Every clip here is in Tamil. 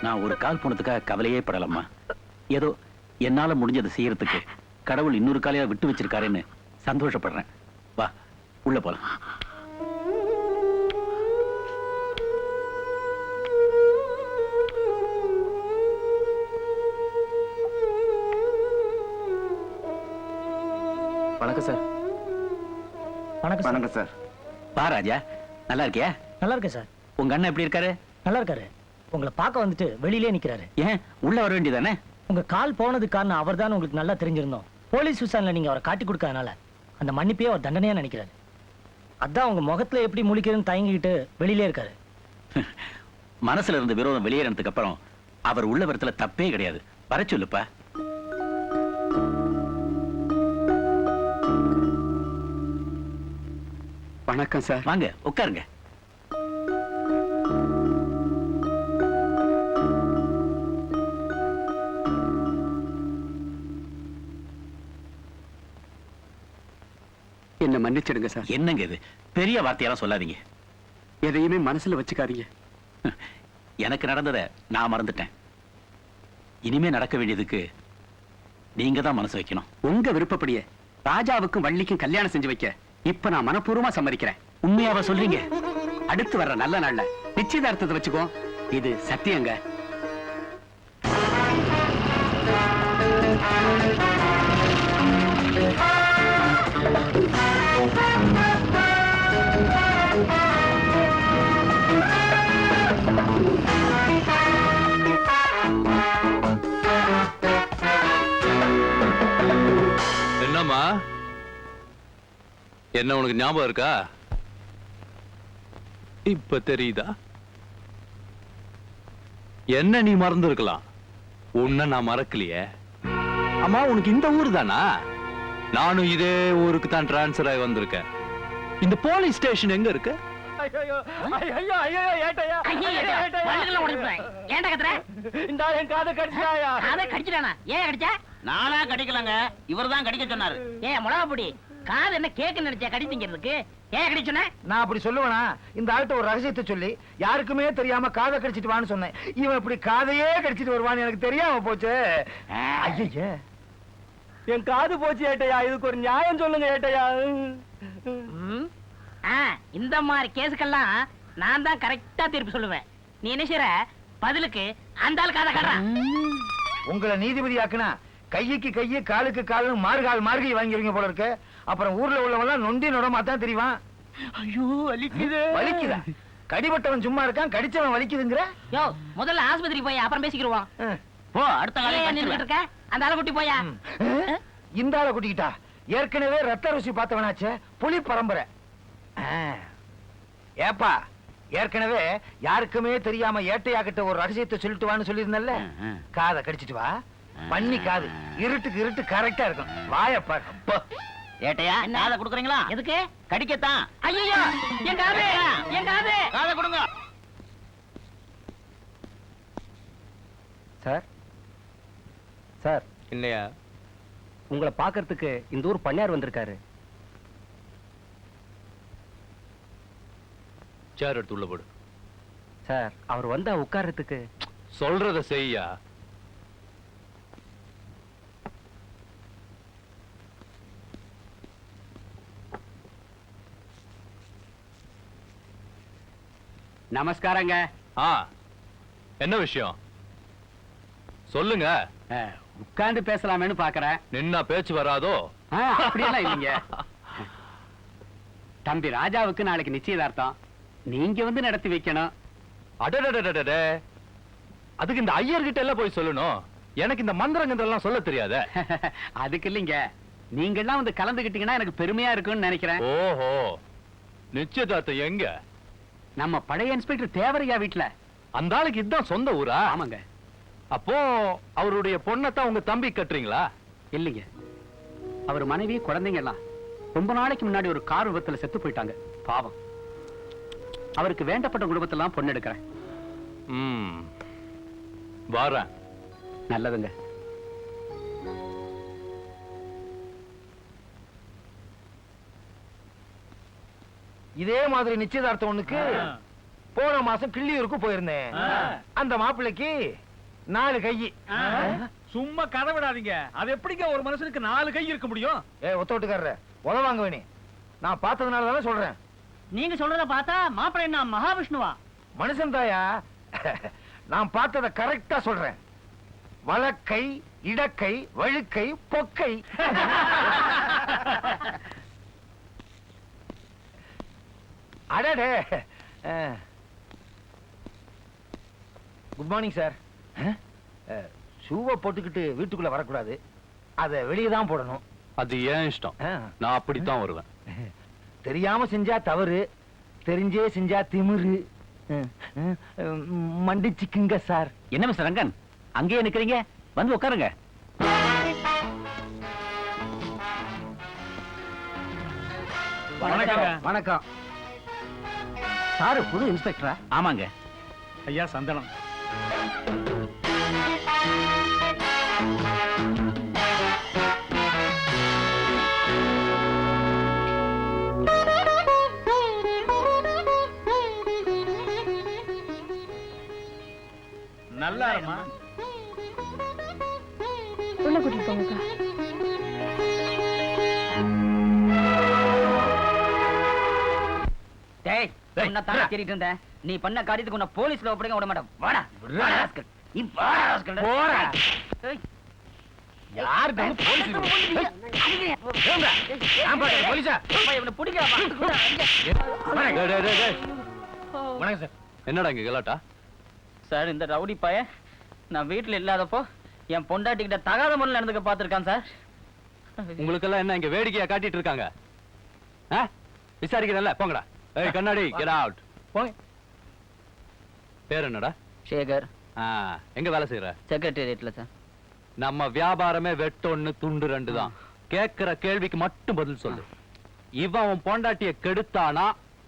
நான் ஒரு கால் போனதுக்காக கவலையே படலம்மா. ஏதோ என்னால முடிஞ்சதை செய்யறதுக்கு கடவுள் இன்னொரு காலையா விட்டு வச்சிருக்காருன்னு சந்தோஷப்படுறேன். வா உள்ள போலாம். வணக்கம் சார். வணக்கம் சார். வா ராஜா, நல்லா இருக்கியா? நல்லா இருக்கேன் சார். உங்க அண்ணன் எப்படி இருக்காரு? நல்லா இருக்காரு. உங்களை பார்க்க வந்துட்டு வெளியிலே நிக்கிறாரு. ஏன் உள்ள வர வேண்டியதானே? உங்க கால் போனதுக்கு காரணம் அவர் தான் உங்களுக்கு நல்லா தெரிஞ்சிருந்தோம். போலீஸ் விசாரணையில நீங்க அவரை காட்டி கொடுக்காதனால அந்த மன்னிப்பே அவர் தண்டனையா நினைக்கிறாரு. அதான் உங்க முகத்துல எப்படி முழிக்கிறதுன்னு தயங்கிட்டு வெளியிலே இருக்காரு. மனசுல இருந்த விரோதம் வெளியேறதுக்கு அப்புறம் அவர் உள்ள வரத்துல தப்பே கிடையாது. வர சொல்லுப்பா. வணக்கம் சார். வாங்க உட்காருங்க. என்ன மன்னிச்சிடுங்க சார். என்னங்க இது பெரிய வார்த்தையெல்லாம் சொல்லாதீங்க. எதையுமே மனசுல வச்சுக்காதீங்க. எனக்கு நடந்ததை நான் மறந்துட்டேன். இனிமே நடக்க வேண்டியதுக்கு நீங்க தான் மனசு வைக்கணும். உங்க விருப்பப்படியே ராஜாவுக்கும் வள்ளிக்கும் கல்யாணம் செஞ்சு வைக்க இப்ப நான் மனப்பூர்வமா சம்மதிக்கிறேன். உண்மையாவா சொல்றீங்க? அடுத்து வர்ற நல்ல நாள்ல நிச்சயதார்த்தத்தை வச்சுக்கோ. இது சத்தியங்க. என்னம்மா, என்ன உனக்கு ஞாபகம் இருக்கா? இப்ப தெரியுதா? என்ன நீ மறந்து இருக்கலாம், உன்ன நான் மறக்கலையே. அம்மா உனக்கு இந்த ஊர் தானா? நானும் இதே ஊருக்கு தான் டிரான்ஸ்பர் ஆகி வந்திருக்கேன். இந்த போலீஸ் ஸ்டேஷன் எங்க இருக்கு? நானா கடிக்கலங்க, இவர் தான் கடிக்க சொன்னாரு. ஏன் முளகாப்பொடி காது என்ன கேக்கு நினைச்சா கடிச்சிங்கிறதுக்கு? ஏன் கடி சொன்ன? நான் அப்படி சொல்லுவேனா? இந்த ஆள்கிட்ட ஒரு ரகசியத்தை சொல்லி யாருக்குமே தெரியாம காதை கடிச்சிட்டு வான்னு சொன்னேன். இவன் இப்படி காதையே கடிச்சிட்டு வருவான்னு எனக்கு தெரியாம போச்சு. ஐயே, என் காது போச்சு ஏட்டையா, இதுக்கு ஒரு நியாயம் சொல்லுங்க ஏட்டையா. ம். இந்த மாதிரி கேஸுக்கெல்லாம் நான் தான் கரெக்டா தீர்ப்பு சொல்லுவேன். நீ என்ன செய்ற? பதிலுக்கு அந்த ஆள் காதை கட்டுறான். உங்களை நீதிபதி ஆக்குனா கைக்கு கையு காலுக்கு காலு மார்கை வாங்கிடுவீங்க போல இருக்கு. அப்புறம் ஊர்ல உள்ளவங்க நொண்டி நொடமா தான் தெரியும். ஐயோ வலிக்குது. வலிக்குதா? கடிபட்டவன் சும்மா இருக்கான், கடிச்சவன் வலிக்குதுங்கிற? யோ, முதல்ல ஆஸ்பத்திரி போய் அப்புறம் பேசிக்கிடுவோம். போ, அடுத்த ஏன் காலையில நின்னுட்டு இருக்க? அந்த ஆளை கூட்டி போயா. இந்த ஆளை கூட்டிக்கிட்டா? ஏற்கனவே ரத்த ருசி பார்த்தவனாச்சே, புலி பரம்பரை. ஏப்பா, ஏற்கனவே யாருக்குமே தெரியாம ஏட்டையா கிட்ட ஒரு ரகசியத்தை சொல்லிட்டு வான்னு சொல்லியிருந்தல்ல, காதை கடிச்சிட்டு வா. பண்ணி காது இருட்டுக்கு இருட்டு கரெக்டா இருக்கும். வாயப்பா. ஏட்டையா காதை கொடுக்குறீங்களா? எதுக்கு? கடிக்கத்தான். ஐயோ, என் காது, என் காது. காதை கொடுங்க. சார் சார், என்னையா? உங்களை பாக்குறதுக்கு இந்த ஊர் பண்ணையார் வந்திருக்காரு. சேர் எடுத்து உள்ள போடு. சார், அவர் வந்தா உட்கார்றதுக்கு. சொல்றத செய்யா. நமஸ்காரங்க. என்ன விஷயம் சொல்லுங்க. உட்கார்ந்து பேசலாமேன்னு பாக்குறேன். நின்னா பேச்சு வராதோ? அப்படியெல்லாம் இல்லைங்க. தம்பி ராஜாவுக்கு நாளைக்கு நிச்சயதார்த்தம். நீங்க வந்து நடத்தி வைக்கணும். அடடடடடே, அதுக்கு இந்த ஐயர்கிட்ட எல்லாம் போய் சொல்லணும். எனக்கு இந்த மந்திரங்கன்ற எல்லாம் சொல்ல தெரியாத. அதுக்கு இல்லைங்க, நீங்க எல்லாம் வந்து கலந்துகிட்டீங்கன்னா எனக்கு பெருமையா இருக்கும்னு நினைக்கிறேன். ஓஹோ, நிச்சயதார்த்தம் எங்க? நம்ம பழைய இன்ஸ்பெக்டர் தேவரையா வீட்டுல. அந்த ஆளுக்கு இதுதான் சொந்த ஊரா? ஆமாங்க. அப்போ அவருடைய பொண்ணத்தான் உங்க தம்பி கட்டுறீங்களா? இல்லைங்க, அவர் மனைவி குழந்தைங்க எல்லாம் ரொம்ப நாளைக்கு முன்னாடி ஒரு கார் விபத்துல செத்து போயிட்டாங்க. பாவம். அவருக்கு வேண்டப்பட்ட குடும்பத்தெல்லாம் பொண்ணு எடுக்கிறேன். வாரேன். நல்லதுங்க. இதே மாதிரி நிச்சயதார்த்தம் ஒண்ணுக்கு போன மாசம் கிள்ளியூருக்கு போயிருந்தேன். அந்த மாப்பிள்ளைக்கு 4 கை. சும்மா கதை விடாதீங்க. அது எப்படிங்க ஒரு மனுஷனுக்கு 4 கை இருக்க முடியும்? ஒத்த விட்டுக்காரர உதவாங்க வேணி. நான் பார்த்ததுனால தானே சொல்றேன். நீங்க சொல்றத பார்த்தா மாப்பிள்ளை என்ன மகாவிஷ்ணுவா? மனுஷன் தாயா. நான் பார்த்தத கரெக்டா சொல்றேன். வலக்கை, இடக்கை, வழுக்கை, பொக்கை. அடடே. Good morning sir. ஷூவை போட்டுக்கிட்டு வீட்டுக்குள்ள வரக்கூடாது. அதை வெளியே தான் போடணும். அது ஏன் இஷ்டம். நான் அப்படித்தான் வருவேன். தெரியாம செஞ்சா தவறு, தெரிஞ்சே செஞ்சா திமிரு. மன்னிச்சுக்குங்க சார். என்ன மிஸ்டர் ரங்கன், அங்கேயே நிக்கிறீங்க? வந்து உட்காருங்க. வணக்கங்க. வணக்கம். சாரு புது இன்ஸ்பெக்டரா? ஆமாங்க. ஐயா சந்தனம். நல்லா இருமா. உள்ள கூட்டிட்டு போங்கக்கா. டேய், உன்னை தான் தேடிட்டு இருந்தேன். நீ பண்ண காரியத்துக்கு உன்னை போலீஸ்ல ஒப்படைக்க விட மாட்டேன். வாடா, வாடா ராஸ்கல். நீ வாடா ராஸ்கல். போடா. ஏய், யார் தான் போலீஸ்? போலீஸா? இவனை பிடிக்கலாமா? டேய், டேய், டேய், டேய். வணக்கம் சார். என்னடா இங்க கலாட்டா? சார், இந்த ரவுடி பையன் நான் வீட்டுல இல்லாதப்போ என் பொண்டாட்டிக்கிட்ட தகாத முறையில் நடந்துக்க பார்த்திருக்கான் சார். உங்களுக்கு எல்லாம் என்ன இங்க வேடிக்கையா காட்டிட்டு இருக்காங்க? விசாரிக்கிறேன்ல, போங்கடா. ஏய் கண்ணாடி, கெட் அவுட். போங்க. பேர் என்னடா? சேகர், எங்க வேலை செய்யற? செக்ரட்டேரியட்ல சார். நம்ம வியாபாரமே வெட்டொன்னு துண்டு 2 தான். கேக்குற கேள்விக்கு மட்டும் பதில் சொல்லு. இவன் உன் பொண்டாட்டிய கெடுத்தானா,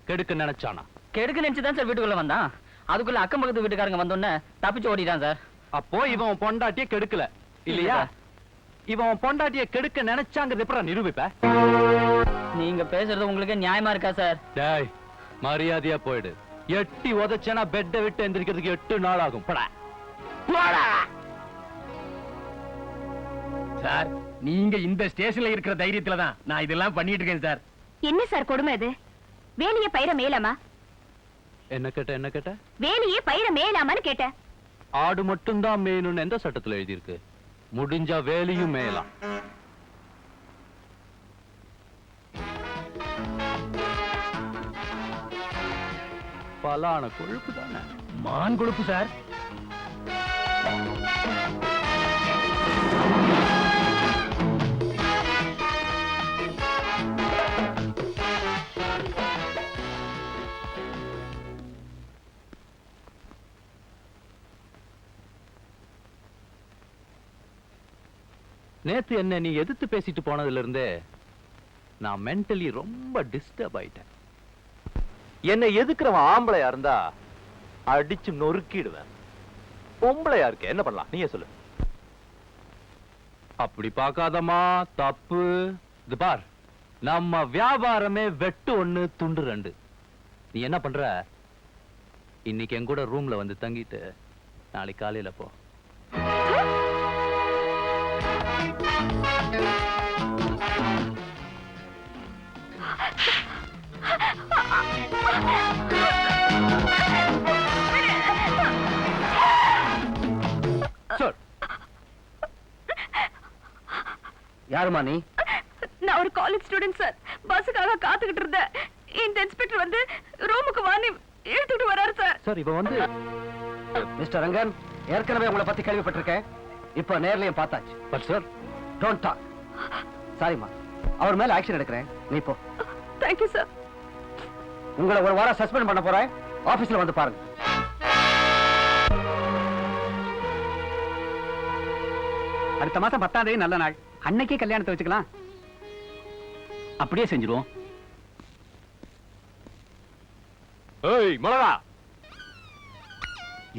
கெடுக்க நினைச்சானா? கெடுக்க நினைச்சுதான் சார் வீட்டுக்குள்ள வந்தான். அதுக்குள்ள அக்கம் பக்கத்து வீட்டுக்காரங்க வந்தோடனே தப்பிச்சு ஓடிட்டான் சார். அப்போ இவன் உன் பொண்டாட்டிய கெடுக்கல இல்லையா? இவன் பொண்டாட்டிய கெடுக்க நினைச்சாங்கிறது எப்பறம் நிரூபிப்ப? நீங்க பேசுறது உங்களுக்கு நியாயமா இருக்கா சார்? டேய், மரியாதையா போயிடு. எட்டி உதச்சனா பெட்டை விட்டு எந்திரிக்கிறதுக்கு 8 நாள் ஆகும். போடா. சார், நீங்க இந்த ஸ்டேஷன்ல இருக்கிற தைரியத்துல தான் நான் இதெல்லாம் பண்ணிட்டு இருக்கேன் சார். என்ன சார் கொடுமை இது? வேலையே பயிர மேலாமா? என்ன கேட்ட? வேலையே பயிர மேலாமான்னு கேட்டேன். ஆடு மட்டும்தான் மேயணும்னு எந்த சட்டத்துல எழுதியிருக்கு? முடிஞ்சா வேலையும் மேயலாம். பலான கொழுப்பு தானே. மான் கொழுப்பு சார். நேத்து என்ன நீ எதிர்த்து பேசிட்டு போனதுல இருந்தே நான் மென்டலி ரொம்ப டிஸ்டர்ப் ஆயிட்டேன். என்னை எதுக்குறவன் ஆம்பளையா இருந்தா அடிச்சு நொறுக்கிடுவேன். பொம்பளையா இருக்க என்ன பண்ணலாம் நீயே சொல்லு. அப்படி பார்க்காதமா, தப்பு. இது பார், நம்ம வியாபாரமே வெட்டு 1 துண்டு 2. நீ என்ன பண்ற, இன்னைக்கு என் கூட ரூம்ல வந்து தங்கிட்டு நாளைக்கு காலையில போ. யாருமா நீ? நான் ஒரு காலேஜ் ஸ்டூடெண்ட் சார். பஸ்ஸுக்காக காத்துக்கிட்டு இருந்தேன். இந்த இன்ஸ்பெக்டர் வந்து ரூமுக்கு வாணி இழுத்துட்டு வராரு சார். சார், இவ வந்து மிஸ்டர் ரங்கன், ஏற்கனவே உங்களை பத்தி கேள்விப்பட்டிருக்கேன். இப்ப நேர்லயும் பார்த்தாச்சு. But sir, don't talk. சாரிமா, அவர் மேல ஆக்ஷன் எடுக்கிறேன். நீ போ. Thank you sir. உங்களை ஒரு வாரம் சஸ்பெண்ட் பண்ண போறேன். ஆபீஸ்ல வந்து பாருங்க. அடுத்த மாசம் 10ஆம் தேதி நல்ல நாள். அன்னைக்கே கல்யாணத்தை வச்சுக்கலாம். அப்படியே செஞ்சிருவோம். ஏய் மிளகா,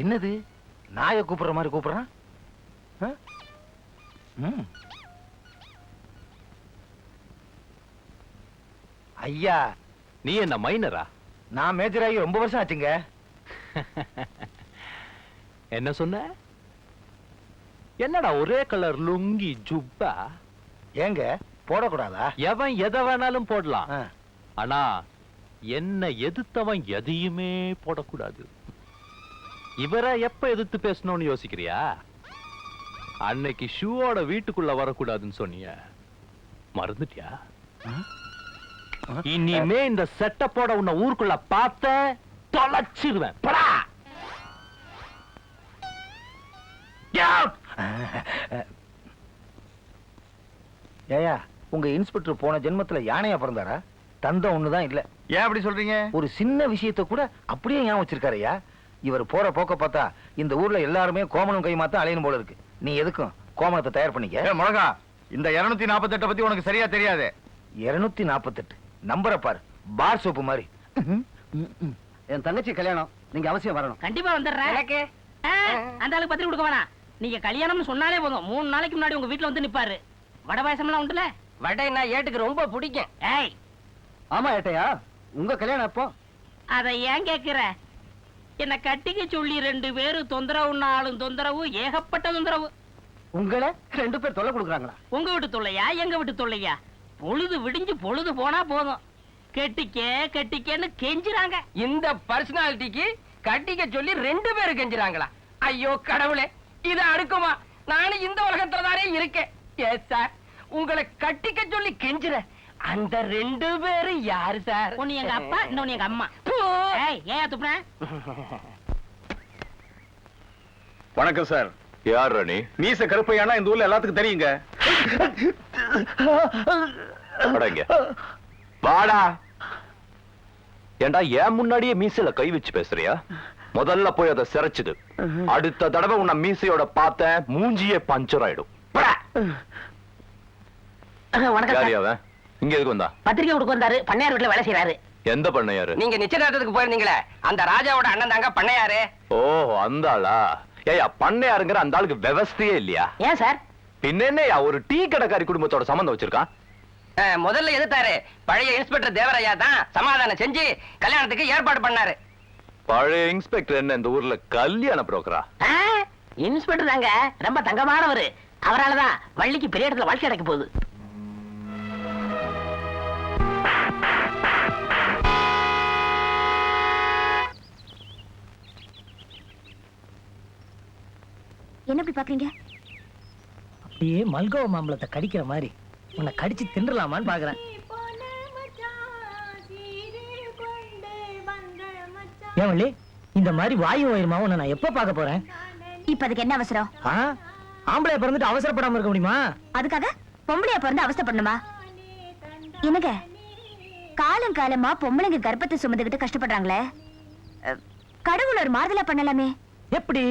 என்னது நாயை கூப்பிடுற மாதிரி கூப்பிடுறான்? ஐயா, நீ என்ன மைனரா? நான் மேஜர் ஆகி ரொம்ப வருஷம் ஆச்சுங்க. என்ன சொன்ன? என்னடா ஒரே கலர் லுங்கி ஜுப்பா? ஏங்க போடக்கூடாதா? எவன் எதை வேணாலும் போடலாம். ஆ. ஆனா என்ன எதிர்த்தவன் எதையுமே போடக்கூடாது. இவரை எப்ப எதிர்த்து பேசணும்னு யோசிக்கிறியா? அன்னைக்கு ஷூவோட வீட்டுக்குள்ள வரக்கூடாதுன்னு சொன்னிய, மறந்துட்டியா? இனிமே இந்த செட்டப்போட உன்னை ஊருக்குள்ள பார்த்த தொலைச்சிருவேன். படா. ஏயா, உங்க இன்ஸ்பெக்டர் போன ஜென்மத்துல யானையா பிறந்தாரா? தந்தம் ஒண்ணுதான் இல்ல. ஏன் அப்படி சொல்றீங்க? ஒரு சின்ன விஷயத்தை கூட அப்படியே ஞாபகம் வச்சிருக்காருயா. இவர் போற போக்க பார்த்தா இந்த ஊர்ல எல்லாருமே கோமணம் கை மாத்த அலையணும் போல இருக்கு. நீ எதுக்கும் கோமணத்தை தயார் பண்ணிக்க. மிளகா, இந்த 248 பத்தி உனக்கு சரியா தெரியாது. 248 நம்பரை பாரு, பார் சோப்பு மாதிரி. என் தங்கச்சி கல்யாணம், நீங்க அவசியம் வரணும். கண்டிப்பா வந்துடுறேன். எனக்கு அந்த ஆளுக்கு பத்திரிக்கை கொடுக்க வேணாம். நீங்க கல்யாணம்னு சொன்னாலே போதும், 3 நாளைக்கு முன்னாடி உங்க வீட்டுல வந்து நிப்பாரு. வடை பாயசம்லாம் உண்டுல? வடை நான் ஏட்டுக்கு ரொம்ப பிடிக்கும். ஏய், ஆமா ஏட்டையா, உங்க கல்யாணம் எப்போ? அதை ஏன் கேக்குற? என்ன கட்டிக்க சொல்லி 2 பேரும் தொந்தரவுன்னாலும் தொந்தரவு, ஏகப்பட்ட தொந்தரவு. உங்களை 2 பேர் தொல்லை கொடுக்குறாங்களா? உங்க வீட்டு தொல்லையா எங்க வீட்டு தொல்லையா? பொழுது விடிஞ்சு பொழுது போனா போதும், கெட்டிக்க கெட்டிக்கன்னு கெஞ்சுறாங்க. இந்த பர்சனாலிட்டிக்கு கட்டிக்க சொல்லி 2 பேரும் கெஞ்சுறாங்களா? ஐயோ கடவுளே, இது அடுக்குமா? நானும் இந்த உலகத்துல தானே இருக்கேன். எஸ் சார், உங்களை கட்டிக்க சொல்லி கெஞ்சுற அந்த 2 பேரும் யாரு சார்? ஒன்னு எங்க அப்பா, இன்னொன்னு எங்க அம்மா. ஏய், ஏன் துப்புற? வணக்கம் சார். யார் ராணி? மீச கருப்பையானா இந்த ஊர்ல எல்லாத்துக்கும் தெரியுங்க. வாடா. ஏண்டா ஏன் முன்னாடியே மீசையில கை வச்சு பேசுறியா? முதல்ல போய் அதை சிரைச்சுது. அடுத்த தடவை உன்னை மீசையோட பார்த்த மூஞ்சியே பஞ்சர் ஆயிடும். வணக்கம். இங்க எதுக்கு வந்தா? பத்திரிக்கை கொடுக்க வந்தாரு. பண்ணையார் வீட்டுல வேலை செய்யறாரு. எந்த பண்ணையாரு? நீங்க நிச்சயதார்த்தத்துக்கு போயிருந்தீங்களே, அந்த ராஜாவோட அண்ணன் தாங்க பண்ணையாரு. ஓ, அந்த ஆளா? ஏயா, பண்ணையாருங்கிற அந்த ஆளுக்கு விவஸ்தையே இல்லையா? ஏன் சார்? பின்ன என்னையா ஒரு டீ கடைக்காரி குடும்பத்தோட சம்பந்தம் வச்சிருக்கான்? முதல்ல எதிர்த்தாரு. பழைய இன்ஸ்பெக்டர் தேவரையா தான் சமாதானம் செஞ்சு கல்யாணத்துக்கு ஏற்பாடு பண்ணாரு. பழைய இன்ஸ்பெக்டர் என்ன இந்த ஊர்ல கல்யாண புரோக்கரா? இன்ஸ்பெக்டர் தாங்க, ரொம்ப தங்கமானவரு. அவராலதான் வள்ளிக்கு பெரிய இடத்துல வாழ்க்கை கிடைக்க போகுது. என்ன இப்படி பாக்குறீங்க? அப்படியே மல்கோவ மாம்பழத்தை கடிக்கிற மாதிரி உன்னை கடிச்சு தின்றலாமான்னு பாக்குறேன். ஏன் வள்ளி, இந்த மாதிரி வாயு வயிறுமா உன்னை நான் எப்ப பார்க்க போறேன்? இப்ப அதுக்கு என்ன அவசரம்? ஆம்பளைய பிறந்துட்டு அவசரப்படாம இருக்க முடியுமா? அதுக்காக பொம்பளையா பிறந்து அவசரப்படணுமா? என்னங்க காலம் காலமா பொம்பளைங்க கர்ப்பத்தை சுமந்துகிட்டு கஷ்டப்படுறாங்களே, கடவுள் ஒரு மாறுதலா பண்ணலாமே. எப்படி?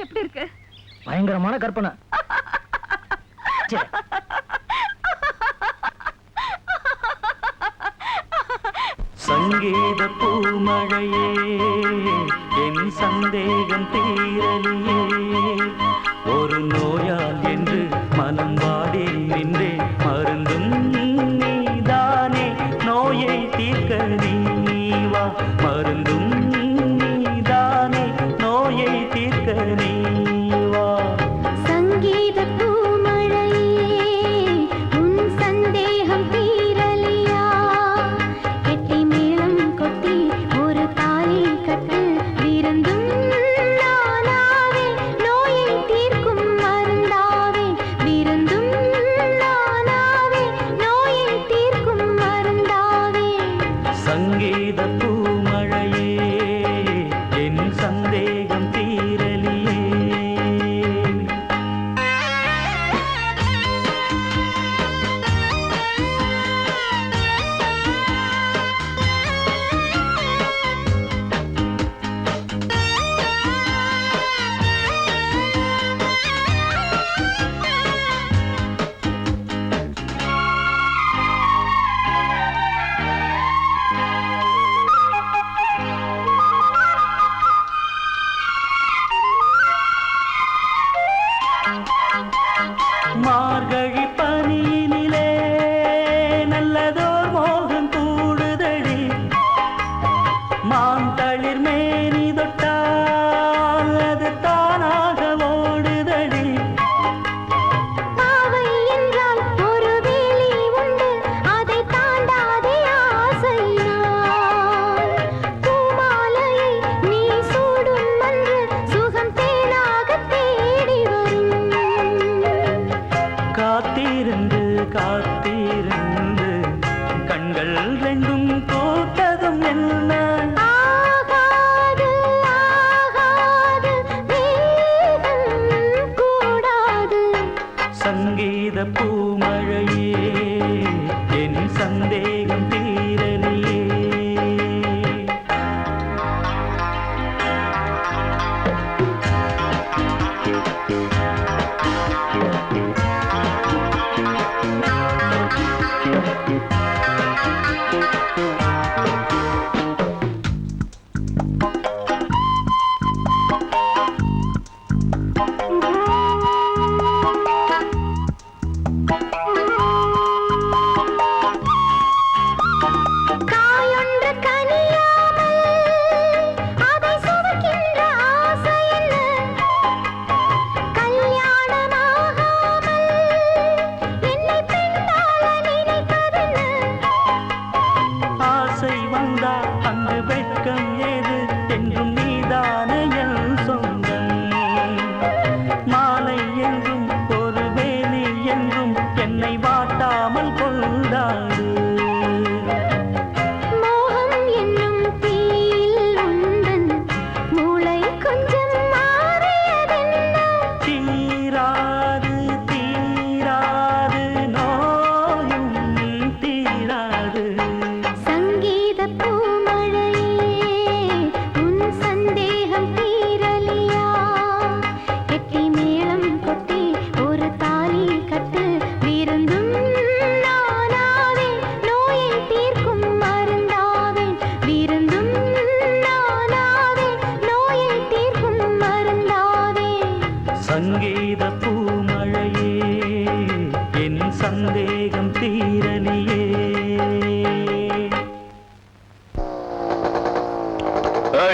எப்படி இருக்கு? பயங்கரமான கற்பனை. சங்கீத பூமழையே என் சந்தேகம் தீரலியே, ஒரு நோயால் என்று மனம் வாடி நின்றே, மருந்தும் நீதானே நோயை தீர்க்க நீவா, மருந்தும் நீதானே நோயை தீர்க்க நீவா. சங்கீத பூமழையே உன் சந்தேகம் தீரலியா, கெட்டி மேளம் கொட்டி ஒரு தாலி கட்டு, விருந்தும் நானாவே நோயை தீர்க்கும் மருந்தாவே, விருந்தும் நானாவே நோயை தீர்க்கும் மருந்தாவே. சங்கீத பூமழையே என் சந்தேகம் தீரலியே. மார்கழி பனியினிலே நல்லதோர் மோகம் கூடுதடி, மாந்தளிர் மேனி தொட்டால் அது தானாக ஓடுதடி. பாவை என்றால் ஒரு வேலி உண்டு, அதை தாண்டாதே ஆசையினால். பூமாலையை நீ சூடும் அன்று சுகம் தேனாக தேடி வரும். காத்திருந்து காத்திருந்து கண்கள் ரெண்டும் போட்டதும் என்ன, ஆகாது ஆகாது வேகம் கூடாது. சங்கீத பூமழையே என் சந்தேகம் தீரலியே.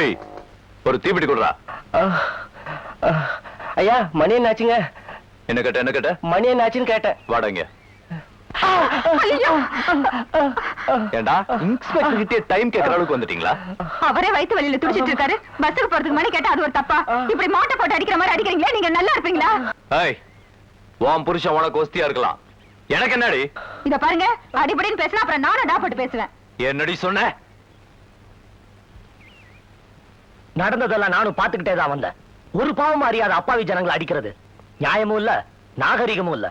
ஏய் ஒரு தீப்பெட்டி கொடுறா. ஐயா மணி என்னாச்சுங்க? என்ன கேட்ட மணி என்னாச்சுன்னு கேட்டேன். வாடங்க. ஏண்டா இன்ஸ்பெக்டர் கிட்டே டைம் கேக்குற அளவுக்கு வந்துட்டீங்களா? அவரே வயித்து வலியில துடிச்சிட்டு இருக்காரு. பஸ்ஸுக்கு போறதுக்கு மணி கேட்டா அது ஒரு தப்பா? இப்படி மாட்டை போட்டு அடிக்கிற மாதிரி அடிக்கிறீங்களா? நீங்க நல்லா இருப்பீங்களா? ஏய் உன் புருஷன் உனக்கு ஒஸ்தியா இருக்கலாம், எனக்கு என்னடி? இத பாருங்க, அடிபடின்னு பேசினா அப்புறம் நானும் டாப்பட்டு பேசுவேன். என்னடி சொன்ன? நடந்ததெல்லாம் நானும் பாத்துக்கிட்டே தான் வந்தேன். ஒரு பாவம் அறியாத அப்பாவி ஜனங்களை அடிக்கிறது நியாயமும் இல்ல, நாகரிகமும் இல்ல.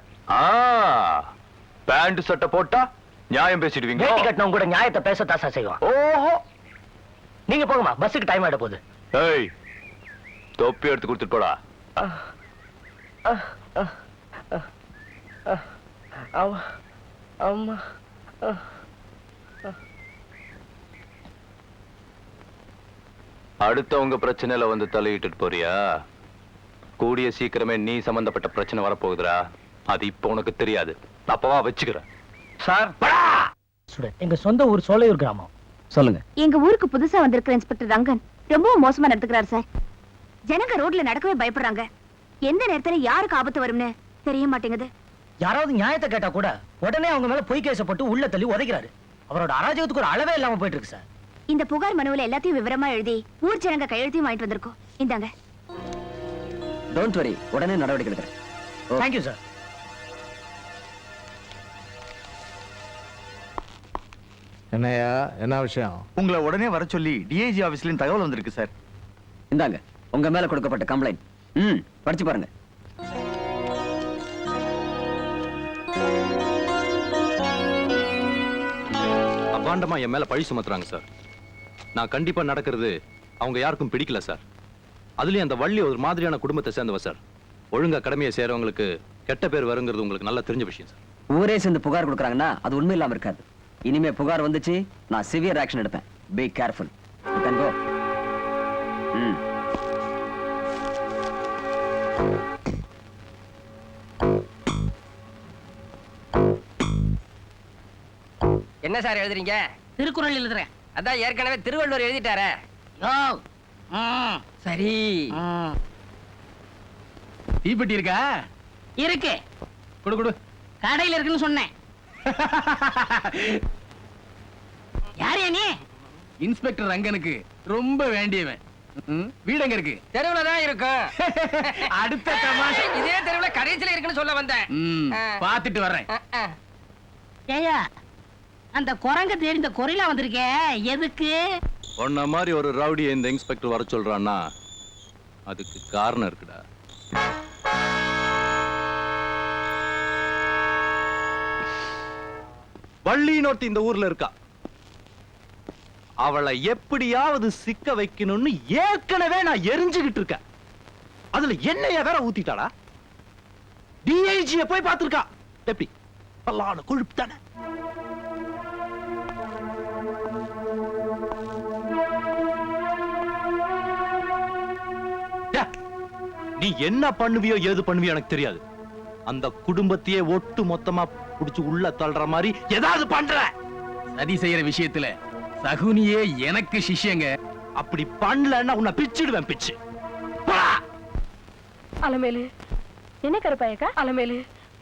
பேண்ட் சட்டை போட்டா நியாயம் பேசிடுவீங்க. வேட்டி கட்டினவங்க கூட நியாயத்தை பேசத்தான் சார் செய்வான். ஓஹோ, நீங்க போங்கம்மா, பஸ்ஸுக்கு டைம் ஆயிட போகுது. ஏய் தொப்பி எடுத்து கொடுத்துட்டு போடா. அம்மா அடுத்தவங்க பிரச்சனையில வந்து தலையிட்டு போறியா? கூடிய சீக்கிரமே நீ சம்பந்தப்பட்ட பிரச்சனை வரப்போகுதுடா. அது இப்ப உனக்கு தெரியாது, அப்பவா வச்சுக்கிறேன். சார் எங்க சொந்த ஊர் சோலையூர் கிராமம். சொல்லுங்க. எங்க ஊருக்கு புதுசா வந்திருக்கிற இன்ஸ்பெக்டர் ரங்கன் ரொம்பவும் மோசமா நடந்துக்கிறாரு சார். ஜனங்க ரோட்ல நடக்கவே பயப்படுறாங்க. எந்த நேரத்துல யாருக்கு ஆபத்து வரும்னு தெரிய மாட்டேங்குது. யாராவது நியாயத்தை கேட்டா கூட உடனே அவங்க மேல பொய் கேச போட்டு உள்ள தள்ளி உதைக்கிறாரு. அவரோட அராஜகத்துக்கு ஒரு அளவே இல்லாம போயிட்டு இருக்கு சார். இந்த புகார் மனுவுல எல்லாத்தையும் விவரமா எழுதி ஊர் ஜனங்க கையெழுத்தையும் வாங்கிட்டு வந்திருக்கோம். இந்தாங்க. டோன்ட் வரி, உடனே நடவடிக்கை எடுக்கிறேன். Thank you sir. என்னையா, என்ன விஷயம்? உங்களை உடனே வர சொல்லி டிஐஜி ஆபீஸ்ல தகவல் வந்திருக்கு சார். இந்தாங்க உங்க மேல கொடுக்கப்பட்ட கம்ப்ளைண்ட். படிச்சு பாருங்க. அபாண்டமா என் மேல பழி சுமத்துறாங்க சார். நான் கண்டிப்பா நடக்கிறது அவங்க யாருக்கும் பிடிக்கல சார். அதுலயும் அந்த வள்ளி ஒரு மாதிரியான குடும்பத்தை சேர்ந்தவ சார். ஒழுங்கா கடமையை செய்யறவங்களுக்கு கெட்ட பேர் வருங்கிறது உங்களுக்கு நல்லா தெரிஞ்ச விஷயம் சார். ஊரே சேர்ந்து புகார் கொடுக்கறாங்கன்னா அது உண்மை இல்லாம இருக்காது. இனிமே புகார் வந்துச்சு, நான் சிவியர் ஆக்ஷன் எடுப்பேன். Be careful. You can go. என்ன சார் எழுதுறீங்க? திருக்குறள் எழுதுறேன். அதான் ஏற்கனவே திருவள்ளுவர் எழுதிட்டாரே. யோ சரி. தீப்பெட்டி இருக்கா? இருக்கு. குடு குடு. கடையில இருக்குன்னு சொன்னேன். யார் நீ? இன்ஸ்பெக்டர் ரங்கனுக்கு ரொம்ப வேண்டியவன். வீடு எங்க இருக்கு? தெருவுல தான் இருக்கும். அடுத்த தமாஷை இதே தெருவுல கடைசியில இருக்குன்னு சொல்ல வந்தேன். பாத்துட்டு வர்றேன். ஏயா, அந்த குரங்க தேடி இந்த கொரிலா வந்திருக்கே, எதுக்கு? உன்ன மாதிரி ஒரு ரவுடியை இந்த இன்ஸ்பெக்டர் வர சொல்றான்னா அதுக்கு காரணம் இருக்குடா. வள்ளினொருத்தி இந்த ஊர்ல இருக்கா. அவளை எப்படியாவது சிக்க வைக்கணும்னு ஏற்கனவே நான் எரிஞ்சுகிட்டு இருக்கேன். அதுல என்னைய வேற ஊத்திட்டாடா. டிஐஜியை போய் பார்த்திருக்கா. எப்படி பல்லான கொழுப்பு தானே. நீ என்ன பண்ணுவியோ ஏது பண்ணுவியோ எனக்கு தெரியாது. அந்த குடும்பத்தையே ஒட்டு மொத்தமா புடிச்சு உள்ள தள்ளுற மாதிரி ஏதாவது பண்ற. சதி செய்யற விஷயத்துல சகுனியே எனக்கு சிஷ்யங்க. அப்படி பண்ணலன்னா உன்னை பிச்சிடுவேன். பிச்சு அலமேலு, என்ன கருப்பாயக்கா? அலமேலு,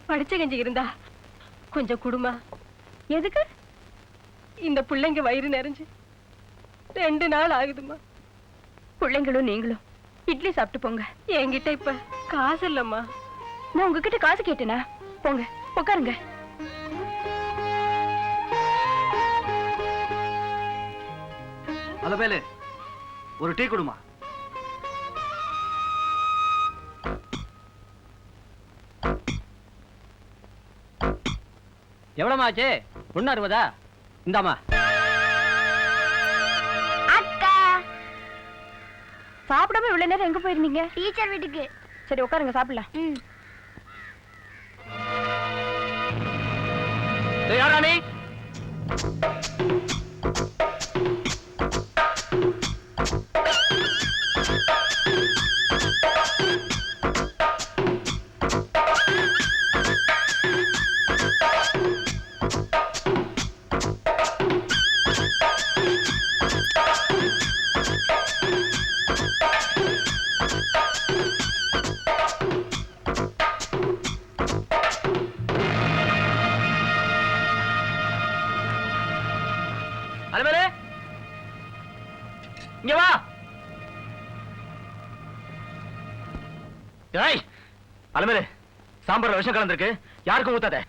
படிச்ச கஞ்சி இருந்தா கொஞ்சம் குடுமா. எதுக்கு? இந்த பிள்ளைங்க வயிறு நிறைஞ்சு 2 நாள் ஆகுதுமா. பிள்ளைங்களும் நீங்களும் இட்லி சாப்பிட்டு போங்க. என்கிட்ட இப்ப காசு இல்லம்மா. நான் உங்ககிட்ட காசு கேட்டேனா? போங்க, உட்காருங்க. அலமேலு, ஒரு டீ கொடுமா. எவ்வளவு ஆச்சு? 160. இந்தாமா. அக்கா, சாப்பிடாம இவ்வளவு நேரம் எங்க போயிருந்தீங்க? டீச்சர் வீட்டுக்கு. சரி உட்காருங்க, சாப்பிடலாம். யாரா நீ? அலமேலு இங்க வா. ஏய் அலமேலு, சாம்பார்ல விஷம் கலந்திருக்கு, யாருக்கும் ஊத்தாத.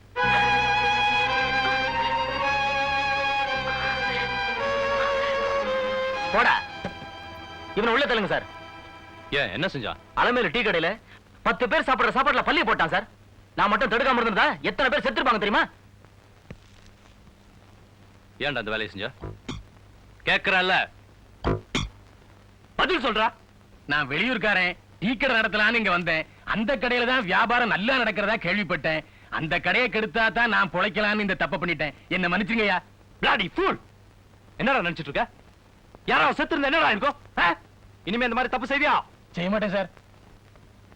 போடா. இவனை உள்ள தள்ளுங்க சார். ஏன் என்ன செஞ்சா? அலமேலு டீ கடையில 10 பேர் சாப்பிடுற சாப்பாட்டுல பள்ளி போட்டான் சார். நான் மட்டும் தடுக்காம இருந்திருந்தா எத்தனை பேர் செத்துருப்பாங்க தெரியுமா? ஏன்டா அந்த வேலையை செஞ்சா? கேக்குறல்ல, பதில் சொல்றா. நான் வெளியூர்காரன், டீ கடை நடத்தலான்னு இங்க வந்தேன். அந்த கடையில தான் வியாபாரம் நல்லா நடக்கிறதா கேள்விப்பட்டேன். அந்த கடையை கெடுத்தா தான் நான் பொழைக்கலான்னு இந்த தப்பை பண்ணிட்டேன். என்ன மன்னிச்சுங்கய்யா. Bloody pool. என்னடா நினைச்சிட்டு இருக்க? யாராவது செத்து இருந்தா என்னடா இருக்கும்? இனிமே இந்த மாதிரி தப்பு செய்வியா? செய்ய மாட்டேன் சார்.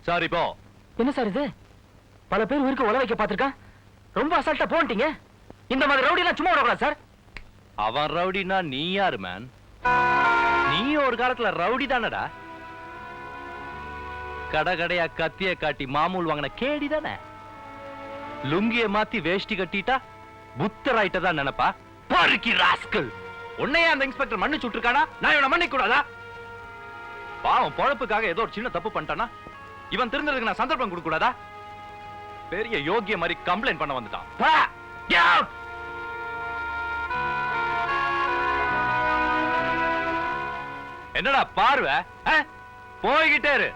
சாரி போ. என்ன சார் இது? பல பேர் உயிருக்கு உல வைக்க பார்த்திருக்கான். ரொம்ப அசால்ட்டா போன்ட்டீங்க. இந்த மாதிரி ரவுடி எல்லாம் சும்மா விடக்கூடாது சார். அவன் ரவுடினா நீ யாரு மேன்? நீ ஒரு காலத்துல ரவுடி தானடா. கடை கடையா கத்திய காட்டி மாமூல் வாங்கின கேடி தானே. லுங்கிய மாத்தி வேஷ்டி கட்டிட்டா புத்தர் ஆயிட்டதான் நினைப்பா. பருக்கி ராஸ்கல். உன்னையே அந்த இன்ஸ்பெக்டர் மன்னிச்சு விட்டுருக்கானா? நான் இவனை மன்னிக்க கூடாதா? பாவம் பொழப்புக்காக ஏதோ ஒரு சின்ன தப்பு பண்ணிட்டானா இவன் திருந்ததுக்கு நான் சந்தர்ப்பம் கொடுக்க கூடாதா? பெரிய யோகிய மாதிரி கம்ப்ளைண்ட் பண்ண வந்துட்டான். என்னடா பார்வை? போய்கிட்டே இரு.